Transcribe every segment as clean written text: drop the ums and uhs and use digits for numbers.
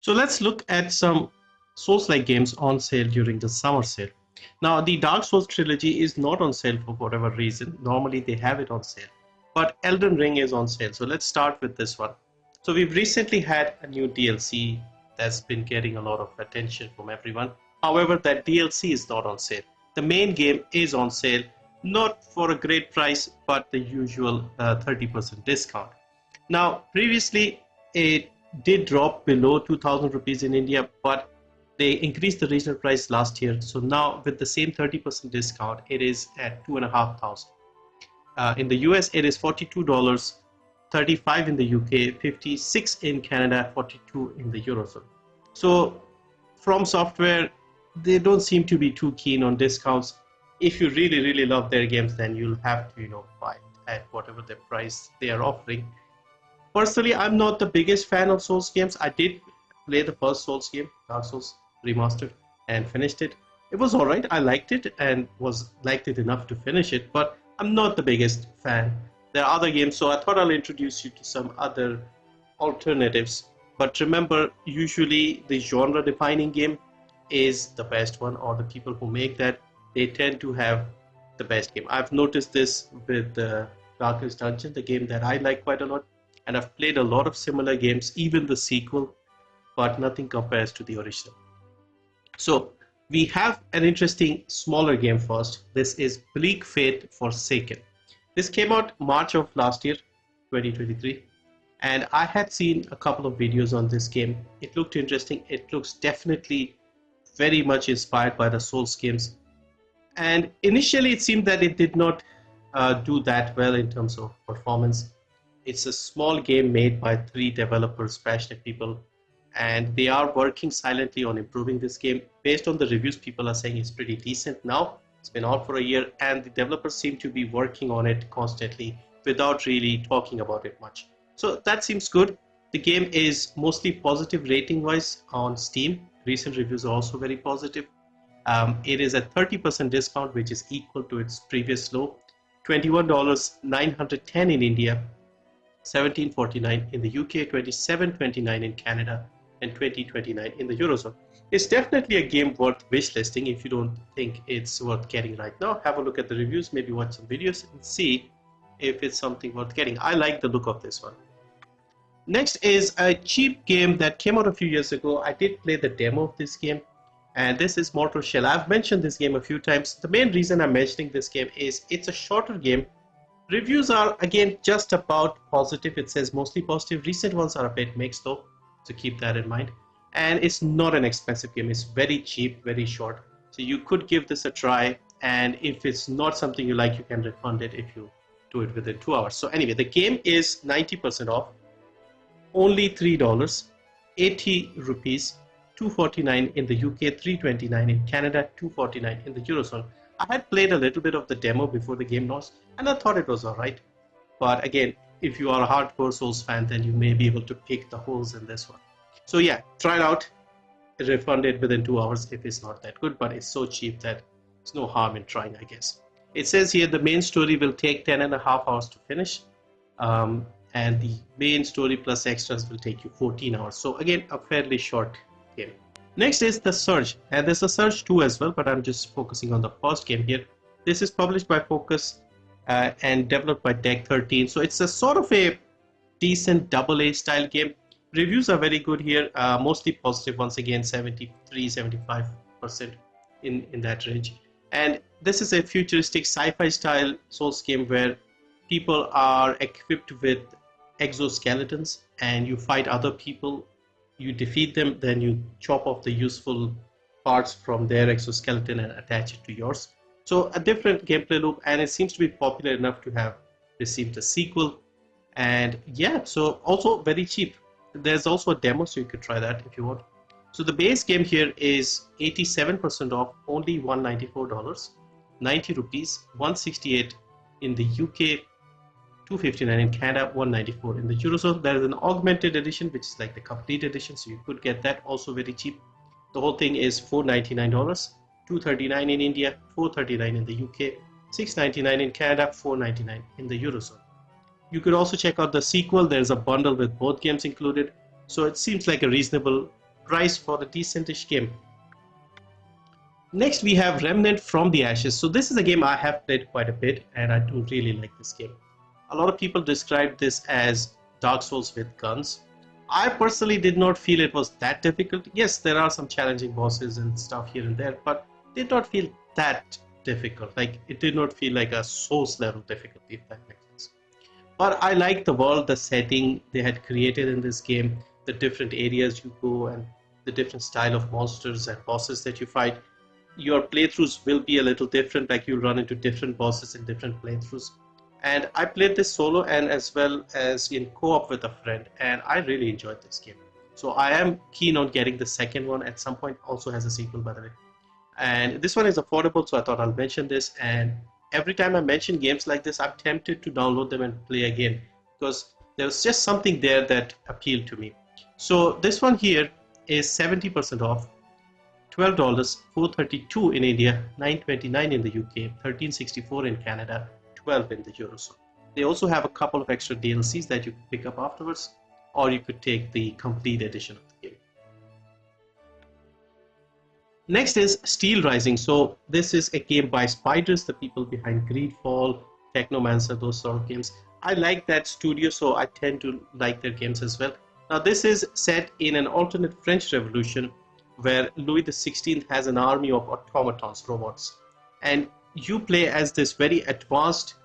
So let's look at some Souls-like games on sale during the summer sale. Now, the Dark Souls trilogy is not on sale for whatever reason. Normally, they have it on sale, but Elden Ring is on sale. So let's start with this one. So we've recently had a new DLC that's been getting a lot of attention from everyone. However, that DLC is not on sale. The main game is on sale, not for a great price, but the usual 30% discount. Now, previously, it did drop below 2000 rupees in India, but they increased the regional price last year. So now, with the same 30% discount, it is at 2,500. In the US, it is $42, 35 in the UK, 56 in Canada, 42 in the Eurozone. So, From Software, they don't seem to be too keen on discounts. If you really, really love their games, then you'll have to, buy it at whatever the price they are offering. Personally, I'm not the biggest fan of Souls games. I did play the first Souls game, Dark Souls Remastered, and finished it. It was alright. I liked it and was liked it enough to finish it, but I'm not the biggest fan. There are other games, so I thought I'll introduce you to some other alternatives. But remember, usually the genre defining game is the best one, or the people who make that, they tend to have the best game. I've noticed this with the Darkest Dungeon, the game that I like quite a lot, and I've played a lot of similar games, even the sequel, but nothing compares to the original. So we have an interesting smaller game first. This is Bleak Fate Forsaken. This came out March of last year, 2023, and I had seen a couple of videos on this game. It looked interesting. It looks definitely very much inspired by the Souls games. And initially it seemed that it did not do that well in terms of performance. It's a small game made by 3 developers, passionate people, and they are working silently on improving this game. Based on the reviews, people are saying it's pretty decent now. It's been out for a year, and the developers seem to be working on it constantly without really talking about it much. So that seems good. The game is mostly positive rating wise on Steam. Recent reviews are also very positive. It is a 30% discount, which is equal to its previous low. $21, 910 in India, $17.49 in the UK, $27.29 in Canada, and $20.29 in the Eurozone. It's definitely a game worth wishlisting. If you don't think it's worth getting right now, have a look at the reviews, maybe watch some videos and see if it's something worth getting. I like the look of this one. Next is a cheap game that came out a few years ago. I did play the demo of this game, and this is Mortal Shell. I've mentioned this game a few times. The main reason I'm mentioning this game is it's a shorter game. Reviews are, again, just about positive. It says mostly positive. Recent ones are a bit mixed though, so keep that in mind. And it's not an expensive game. It's very cheap, very short. So you could give this a try, and if it's not something you like, you can refund it if you do it within 2 hours. So anyway, the game is 90% off, only $3, 80 rupees, $2.49 in the UK, $3.29 in Canada, $2.49 in the Eurozone. I had played a little bit of the demo before the game launched, and I thought it was alright. But again, if you are a hardcore Souls fan, then you may be able to pick the holes in this one. So yeah, try it out, refund it within 2 hours if it's not that good, but it's so cheap that there's no harm in trying, I guess. It says here the main story will take 10.5 hours to finish, and the main story plus extras will take you 14 hours. So again, a fairly short game. Next is The Surge, and there's a Surge 2 as well, but I'm just focusing on the first game here. This is published by Focus and developed by Deck 13. So it's a sort of a decent AA style game. Reviews are very good here, mostly positive, once again 73-75% in that range. And this is a futuristic sci-fi style Souls game where people are equipped with exoskeletons and you fight other people. You defeat them, then you chop off the useful parts from their exoskeleton and attach it to yours. So a different gameplay loop, and it seems to be popular enough to have received a sequel. And yeah, so also very cheap. There's also a demo, so you could try that if you want. So the base game here is 87% off, only $194, 90 rupees, 168 in the UK, $259 in Canada, $194 in the Eurozone. There is an augmented edition, which is like the complete edition, so you could get that also very cheap. The whole thing is $499, $239 in India, $439 in the UK, $699 in Canada, $499 in the Eurozone. You could also check out the sequel. There's a bundle with both games included, so it seems like a reasonable price for a decentish game. Next, we have Remnant from the Ashes. So this is a game I have played quite a bit, and I do really like this game. A lot of people describe this as Dark Souls with guns. I personally did not feel it was that difficult. Yes, there are some challenging bosses and stuff here and there, but did not feel that difficult. Like, it did not feel like a Souls level difficulty, if that makes sense. But I like the world, the setting they had created in this game, the different areas you go, and the different style of monsters and bosses that you fight. Your playthroughs will be a little different, like you run into different bosses in different playthroughs. And I played this solo and as well as in co-op with a friend, and I really enjoyed this game. So I am keen on getting the second one at some point. Also has a sequel, by the way. And this one is affordable, so I thought I'll mention this. And every time I mention games like this, I'm tempted to download them and play again because there was just something there that appealed to me. So this one here is 70% off, $12, $432 in India, $929 in the UK, $1364 in Canada, $12 in the Eurozone. They also have a couple of extra DLCs that you can pick up afterwards, or you could take the complete edition of the game. Next is Steel Rising. So this is a game by Spiders, the people behind Greedfall, Technomancer, those sort of games. I like that studio, so I tend to like their games as well. Now this is set in an alternate French Revolution where Louis XVI has an army of automatons, robots. And you play as this very advanced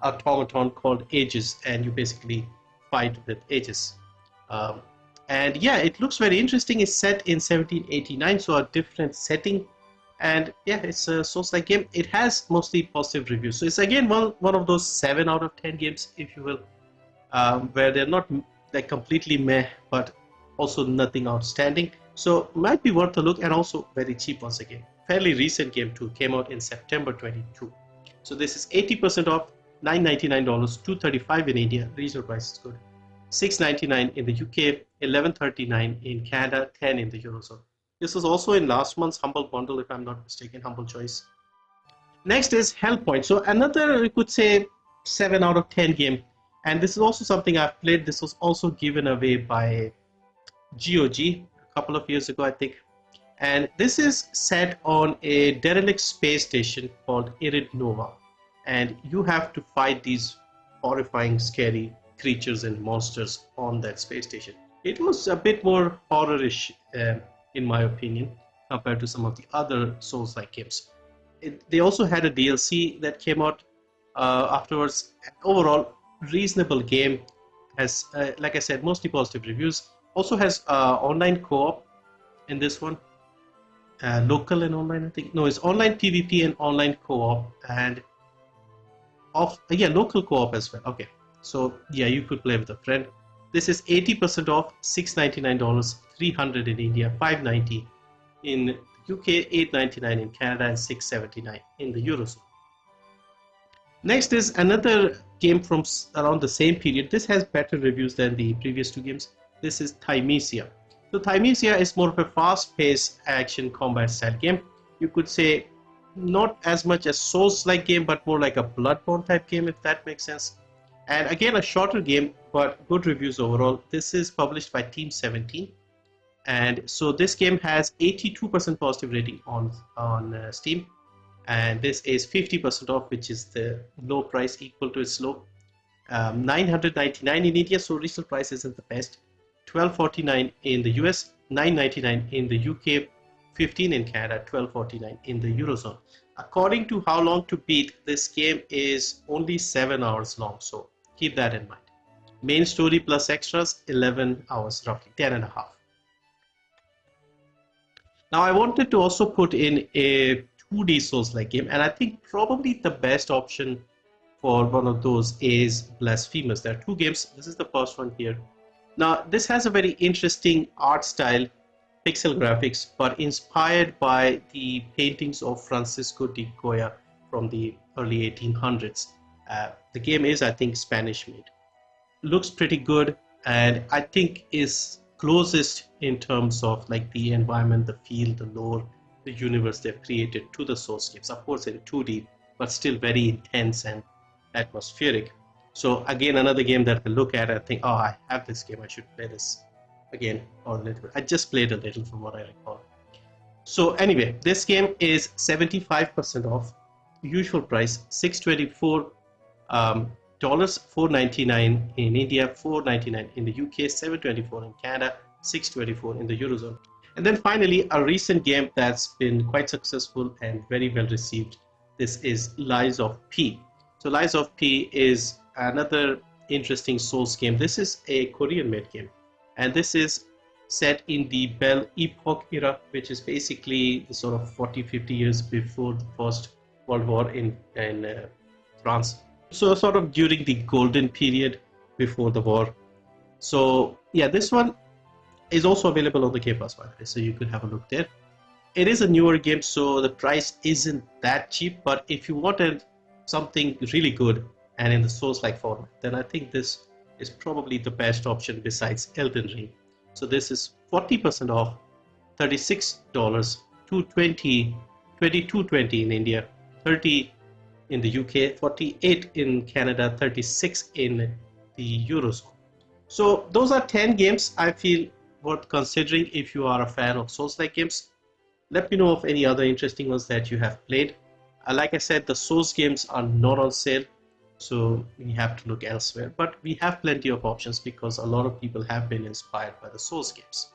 automaton called Aegis, and you basically fight with Aegis. And yeah, it looks very interesting. It's set in 1789, so a different setting. And yeah, it's a Souls-like game. It has mostly positive reviews. So it's again one of those 7 out of 10 games, if you will, where they're not like completely meh, but also nothing outstanding. So might be worth a look, and also very cheap once again. Fairly recent game too, came out in September 22. So this is 80% off, $999, $235 in India, regional price is good. $699 in the UK, $1139 in Canada, $10 in the Eurozone. This was also in last month's Humble Bundle, if I'm not mistaken, Humble Choice. Next is Hellpoint. So another, you could say, 7 out of 10 game. And this is also something I've played. This was also given away by GOG a couple of years ago, I think. And this is set on a derelict space station called Irid Nova. And you have to fight these horrifying, scary creatures and monsters on that space station. It was a bit more horror-ish, in my opinion, compared to some of the other Souls-like games. They also had a DLC that came out afterwards. Overall, reasonable game. Has, like I said, mostly positive reviews. Also has online co-op in this one. Local and online, I think. No, it's online PvP and online co-op, and local co-op as well. Okay. So yeah, you could play with a friend. This is 80% off, $699, $300 in India, $590 in UK, $899 in Canada, and $679 in the Eurozone. Next is another game from around the same period. This has better reviews than the previous 2 games. This is Thymesia. So Thymesia is more of a fast-paced action combat style game. You could say not as much a Souls-like game, but more like a Bloodborne type game, if that makes sense. And again, a shorter game, but good reviews overall. This is published by Team 17. And so this game has 82% positive rating on Steam. And this is 50% off, which is the low price equal to its low. $999 in India, so regional price isn't the best. $1249 in the US, $999 in the UK, $15 in Canada, $1249 in the Eurozone. According to How Long to Beat, this game is only 7 hours long, so keep that in mind. Main story plus extras, 11 hours roughly, 10 and a half. Now I wanted to also put in a 2D Souls-like game, and I think probably the best option for one of those is Blasphemous. There are 2 games. This is the first one here. Now this has a very interesting art style, pixel graphics, but inspired by the paintings of Francisco de Goya from the early 1800s. The game is, I think, Spanish made. Looks pretty good, and I think is closest in terms of like the environment, the feel, the lore, the universe they've created to the Souls games. Of course in 2D, but still very intense and atmospheric. So again, another game that I look at and think, oh, I have this game, I should play this. again, or a little bit. I just played a little from what I recall. So anyway, this game is 75% off. Usual price $624, dollars, 499 in India, 499 in the UK, 724 in Canada, 624 in the Eurozone. And then finally, a recent game that's been quite successful and very well received. This is Lies of P. So Lies of P is another interesting Souls game. This is a Korean-made game, and this is set in the Belle Epoque era, which is basically the sort of 40-50 years before the First World War in France. So sort of during the golden period before the war. So yeah, this one is also available on the Game Pass, by the way, so you could have a look there. It is a newer game, so the price isn't that cheap, but if you wanted something really good and in the Souls-like format, then I think this is probably the best option besides Elden Ring. So this is 40% off, $36, 220, 22.20 in India, 30 in the UK, 48 in Canada, 36 in the Eurozone. So those are 10 games I feel worth considering if you are a fan of Souls-like games. Let me know of any other interesting ones that you have played. Like I said, the Souls games are not on sale, so we have to look elsewhere. But we have plenty of options because a lot of people have been inspired by the Souls games.